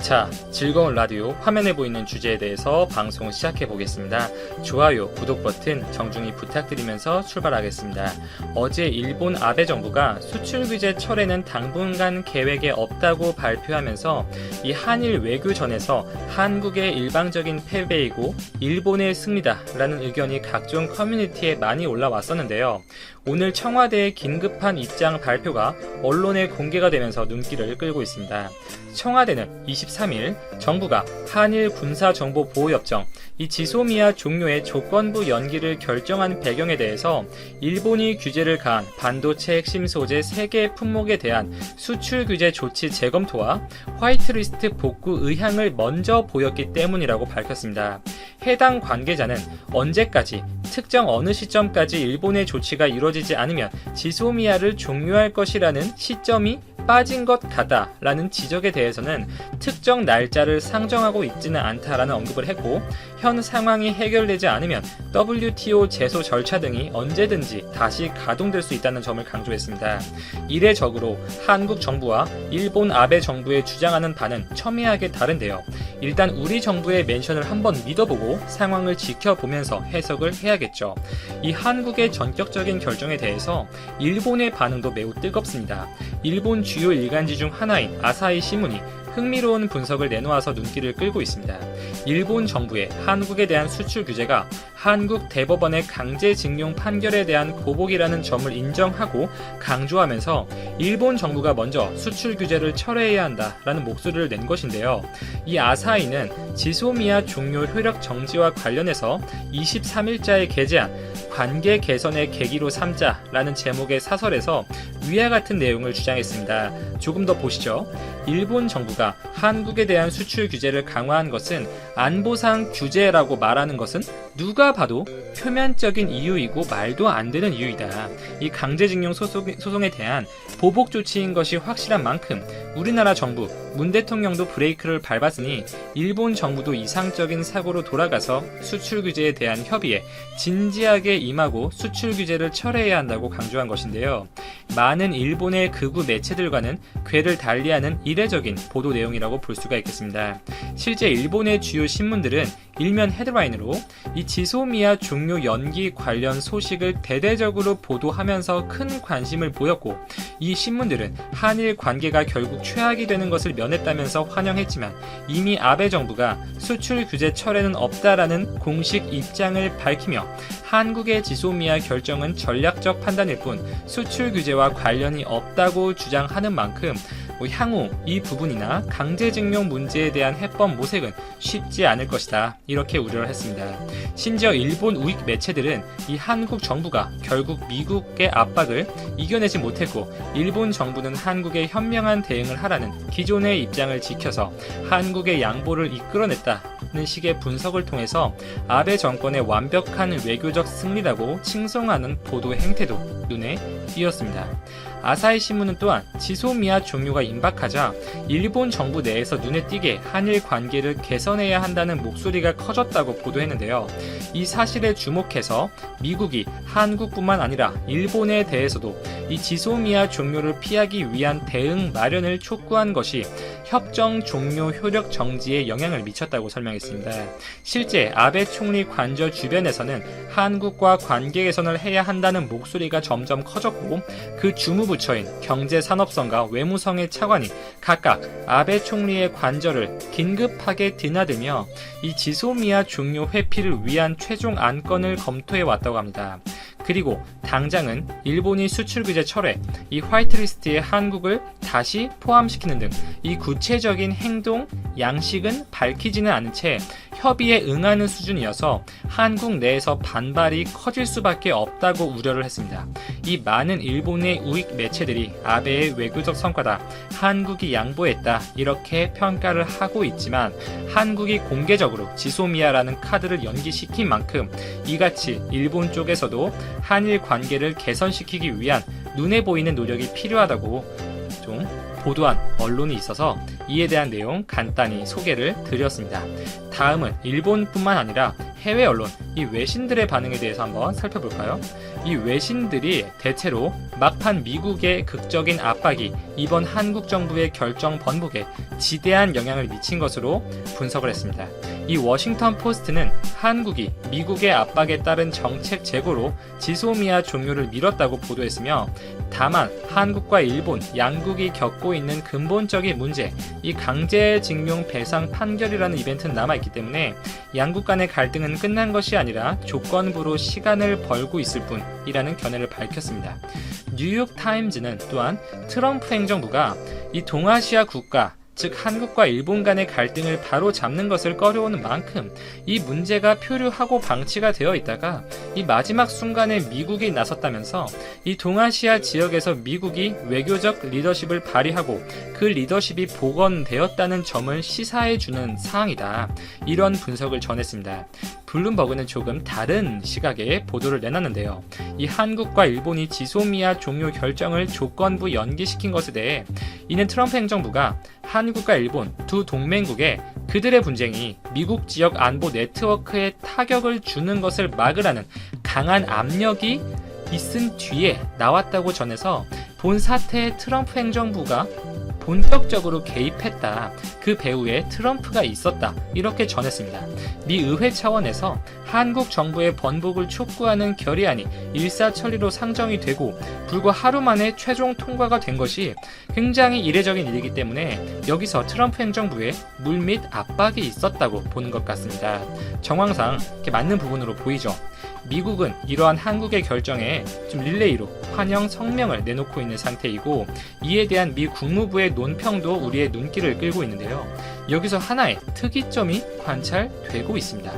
자, 즐거운 라디오 화면에 보이는 주제에 대해서 방송 시작해 보겠습니다. 좋아요, 구독 버튼 정중히 부탁드리면서 출발하겠습니다. 어제 일본 아베 정부가 수출 규제 철회는 당분간 계획에 없다고 발표하면서 이 한일 외교전에서 한국의 일방적인 패배이고 일본의 승리다라는 의견이 각종 커뮤니티에 많이 올라왔었는데요. 오늘 청와대의 긴급한 입장 발표가 언론에 공개가 되면서 눈길을 끌고 있습니다. 청와대는 23일 정부가 한일 군사정보보호협정 이 지소미아 종료의 조건부 연기를 결정한 배경에 대해서 일본이 규제를 가한 반도체 핵심 소재 3개 품목에 대한 수출 규제 조치 재검토와 화이트리스트 복구 의향을 먼저 보였기 때문이라고 밝혔습니다. 해당 관계자는 언제까지 특정 어느 시점까지 일본의 조치가 이루어지지 않으면 지소미아를 종료할 것이라는 시점이 빠진 것 같다라는 지적에 대해서는 특정 날짜를 상정하고 있지는 않다라는 언급을 했고, 현 상황이 해결되지 않으면 WTO 제소 절차 등이 언제든지 다시 가동될 수 있다는 점을 강조했습니다. 이례적으로 한국 정부와 일본 아베 정부의 주장하는 바는 첨예하게 다른데요. 일단 우리 정부의 멘션을 한번 믿어보고 상황을 지켜보면서 해석을 해야겠죠. 이 한국의 전격적인 결정에 대해서 일본의 반응도 매우 뜨겁습니다. 일본 주요 일간지 중 하나인 아사히 신문이 흥미로운 분석을 내놓아서 눈길을 끌고 있습니다. 일본 정부의 한국에 대한 수출 규제가 한국 대법원의 강제징용 판결에 대한 보복이라는 점을 인정하고 강조하면서 일본 정부가 먼저 수출 규제를 철회해야 한다라는 목소리를 낸 것인데요. 이 아사히는 지소미아 종료 효력 정지와 관련해서 23일자에 게재한 관계 개선의 계기로 삼자라는 제목의 사설에서 위와 같은 내용을 주장했습니다. 조금 더 보시죠. 일본 정부가 한국에 대한 수출 규제를 강화한 것은 안보상 규제라고 말하는 것은 누가 봐도 표면적인 이유이고 말도 안 되는 이유이다. 이 강제징용 소송에 대한 보복 조치인 것이 확실한 만큼 우리나라 정부, 문 대통령도 브레이크를 밟았으니 일본 정부도 이상적인 사고로 돌아가서 수출 규제에 대한 협의에 진지하게 임하고 수출 규제를 철회해야 한다고 강조한 것인데요. 많은 일본의 극우 매체들과는 궤를 달리하는 이례적인 보도 내용이라고 볼 수가 있겠습니다. 실제 일본의 주요 신문들은 일면 헤드라인으로 이 지소미아 종료 연기 관련 소식을 대대적으로 보도하면서 큰 관심을 보였고, 이 신문들은 한일 관계가 결국 최악이 되는 것을 면했다면서 환영했지만 이미 아베 정부가 수출 규제 철회는 없다라는 공식 입장을 밝히며 한국의 지소미아 결정은 전략적 판단일 뿐 수출 규제와 관련이 없다고 주장하는 만큼 향후 이 부분이나 강제징용 문제에 대한 해법 모색은 쉽지 않을 것이다, 이렇게 우려를 했습니다. 심지어 일본 우익 매체들은 이 한국 정부가 결국 미국의 압박을 이겨내지 못했고 일본 정부는 한국에 현명한 대응을 하라는 기존의 입장을 지켜서 한국의 양보를 이끌어냈다는 식의 분석을 통해서 아베 정권의 완벽한 외교적 승리라고 칭송하는 보도 행태도 눈에 띄었습니다. 아사히 신문은 또한 지소미아 종료가 임박하자 일본 정부 내에서 눈에 띄게 한일 관계를 개선해야 한다는 목소리가 커졌다고 보도했는데요. 이 사실에 주목해서 미국이 한국뿐만 아니라 일본에 대해서도 이 지소미아 종료를 피하기 위한 대응 마련을 촉구한 것이 협정 종료 효력 정지에 영향을 미쳤다고 설명했습니다. 실제 아베 총리 관저 주변에서는 한국과 관계 개선을 해야 한다는 목소리가 점점 커졌고, 그 주무부처인 경제산업성과 외무성의 차관이 각각 아베 총리의 관저를 긴급하게 드나들며 이 지소미아 종료 회피를 위한 최종 안건을 검토해 왔다고 합니다. 그리고 당장은 일본이 수출 규제 철회, 이 화이트리스트에 한국을 다시 포함시키는 등 이 구체적인 행동, 양식은 밝히지는 않은 채 협의에 응하는 수준이어서 한국 내에서 반발이 커질 수밖에 없다고 우려를 했습니다. 이 많은 일본의 우익 매체들이 아베의 외교적 성과다, 한국이 양보했다, 이렇게 평가를 하고 있지만 한국이 공개적으로 지소미아라는 카드를 연기시킨 만큼 이같이 일본 쪽에서도 한일 관계를 개선시키기 위한 눈에 보이는 노력이 필요하다고 좀 보도한 언론이 있어서 이에 대한 내용 간단히 소개를 드렸습니다. 다음은 일본뿐만 아니라 해외 언론, 이 외신들의 반응에 대해서 한번 살펴볼까요? 이 외신들이 대체로 막판 미국의 극적인 압박이 이번 한국 정부의 결정 번복에 지대한 영향을 미친 것으로 분석을 했습니다. 이 워싱턴 포스트는 한국이 미국의 압박에 따른 정책 재고로 지소미아 종료를 미뤘다고 보도했으며, 다만 한국과 일본 양국이 겪고 있는 근본적인 문제, 이 강제징용 배상 판결이라는 이벤트는 남아있기 때문에 양국 간의 갈등은 끝난 것이 아니라 조건부로 시간을 벌고 있을 뿐이라는 견해를 밝혔습니다. 뉴욕타임즈는 또한 트럼프 행정부가 이 동아시아 국가, 즉 한국과 일본 간의 갈등을 바로 잡는 것을 꺼려오는 만큼 이 문제가 표류하고 방치가 되어 있다가 이 마지막 순간에 미국이 나섰다면서 이 동아시아 지역에서 미국이 외교적 리더십을 발휘하고 그 리더십이 복원되었다는 점을 시사해주는 사항이다. 이런 분석을 전했습니다. 블룸버그는 조금 다른 시각의 보도를 내놨는데요. 이 한국과 일본이 지소미아 종료 결정을 조건부 연기시킨 것에 대해 이는 트럼프 행정부가 한국과 일본 두 동맹국에 그들의 분쟁이 미국 지역 안보 네트워크에 타격을 주는 것을 막으라는 강한 압력이 있은 뒤에 나왔다고 전해서 본 사태에 트럼프 행정부가 본격적으로 개입했다. 그 배후에 트럼프가 있었다. 이렇게 전했습니다. 미 의회 차원에서 한국 정부의 번복을 촉구하는 결의안이 일사천리로 상정이 되고 불과 하루 만에 최종 통과가 된 것이 굉장히 이례적인 일이기 때문에 여기서 트럼프 행정부의 물밑 압박이 있었다고 보는 것 같습니다. 정황상 이렇게 맞는 부분으로 보이죠. 미국은 이러한 한국의 결정에 좀 릴레이로 환영 성명을 내놓고 있는 상태이고, 이에 대한 미 국무부의 논평도 우리의 눈길을 끌고 있는데요. 여기서 하나의 특이점이 관찰되고 있습니다.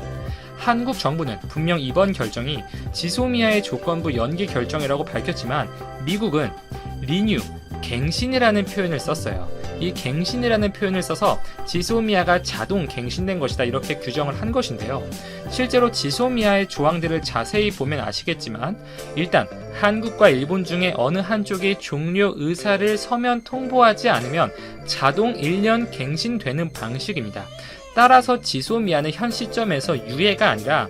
한국 정부는 분명 이번 결정이 지소미아의 조건부 연기 결정이라고 밝혔지만 미국은 리뉴, 갱신이라는 표현을 썼어요. 이 갱신이라는 표현을 써서 지소미아가 자동 갱신된 것이다, 이렇게 규정을 한 것인데요. 실제로 지소미아의 조항들을 자세히 보면 아시겠지만 일단 한국과 일본 중에 어느 한쪽이 종료 의사를 서면 통보하지 않으면 자동 1년 갱신되는 방식입니다. 따라서 지소미아는 현 시점에서 유예가 아니라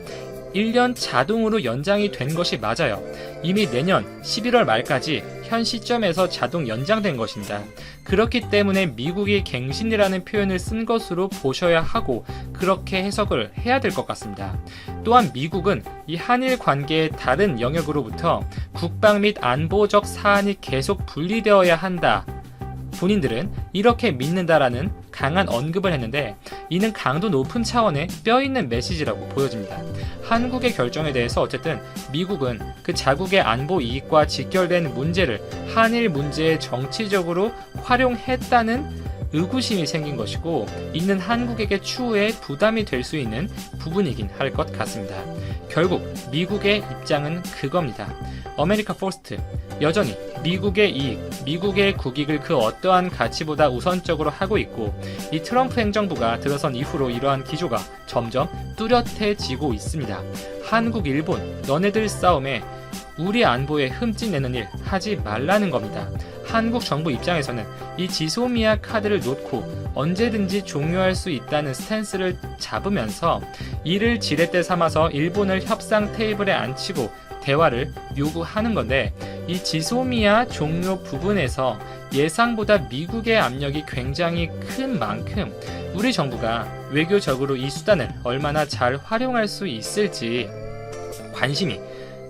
1년 자동으로 연장이 된 것이 맞아요. 이미 내년 11월 말까지 현 시점에서 자동 연장된 것입니다. 그렇기 때문에 미국이 갱신이라는 표현을 쓴 것으로 보셔야 하고 그렇게 해석을 해야 될 것 같습니다. 또한 미국은 이 한일 관계의 다른 영역으로부터 국방 및 안보적 사안이 계속 분리되어야 한다. 본인들은 이렇게 믿는다라는 강한 언급을 했는데 이는 강도 높은 차원의 뼈있는 메시지라고 보여집니다. 한국의 결정에 대해서 어쨌든 미국은 그 자국의 안보 이익과 직결된 문제를 한일 문제에 정치적으로 활용했다는 의구심이 생긴 것이고, 이는 한국에게 추후에 부담이 될 수 있는 부분이긴 할 것 같습니다. 결국 미국의 입장은 그겁니다. 아메리카 퍼스트, 여전히 미국의 이익, 미국의 국익을 그 어떠한 가치보다 우선적으로 하고 있고, 이 트럼프 행정부가 들어선 이후로 이러한 기조가 점점 뚜렷해지고 있습니다. 한국, 일본, 너네들 싸움에 우리 안보에 흠집 내는 일 하지 말라는 겁니다. 한국 정부 입장에서는 이 지소미아 카드를 놓고 언제든지 종료할 수 있다는 스탠스를 잡으면서 이를 지렛대 삼아서 일본을 협상 테이블에 앉히고 대화를 요구하는 건데, 이 지소미아 종료 부분에서 예상보다 미국의 압력이 굉장히 큰 만큼 우리 정부가 외교적으로 이 수단을 얼마나 잘 활용할 수 있을지 관심이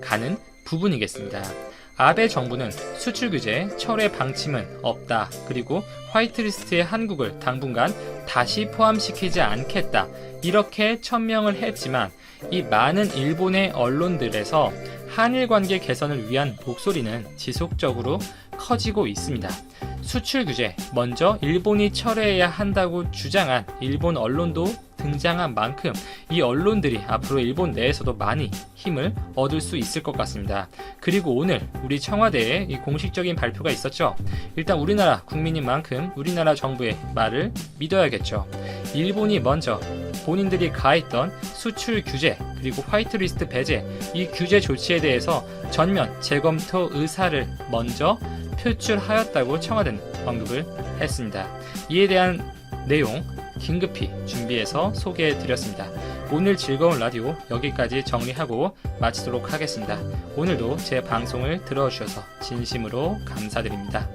가는 부분이겠습니다. 아베 정부는 수출 규제 철회 방침은 없다. 그리고 화이트리스트에 한국을 당분간 다시 포함시키지 않겠다. 이렇게 천명을 했지만 이 많은 일본의 언론들에서 한일 관계 개선을 위한 목소리는 지속적으로 커지고 있습니다. 수출 규제 먼저 일본이 철회해야 한다고 주장한 일본 언론도 등장한 만큼 이 언론들이 앞으로 일본 내에서도 많이 힘을 얻을 수 있을 것 같습니다. 그리고 오늘 우리 청와대에 이 공식적인 발표가 있었죠. 일단 우리나라 국민인 만큼 우리나라 정부의 말을 믿어야겠죠. 일본이 먼저 본인들이 가했던 수출 규제 그리고 화이트리스트 배제, 이 규제 조치에 대해서 전면 재검토 의사를 먼저 표출하였다고 청와대는 언급을 했습니다. 이에 대한 내용 긴급히 준비해서 소개해 드렸습니다. 오늘 즐거운 라디오 여기까지 정리하고 마치도록 하겠습니다. 오늘도 제 방송을 들어주셔서 진심으로 감사드립니다.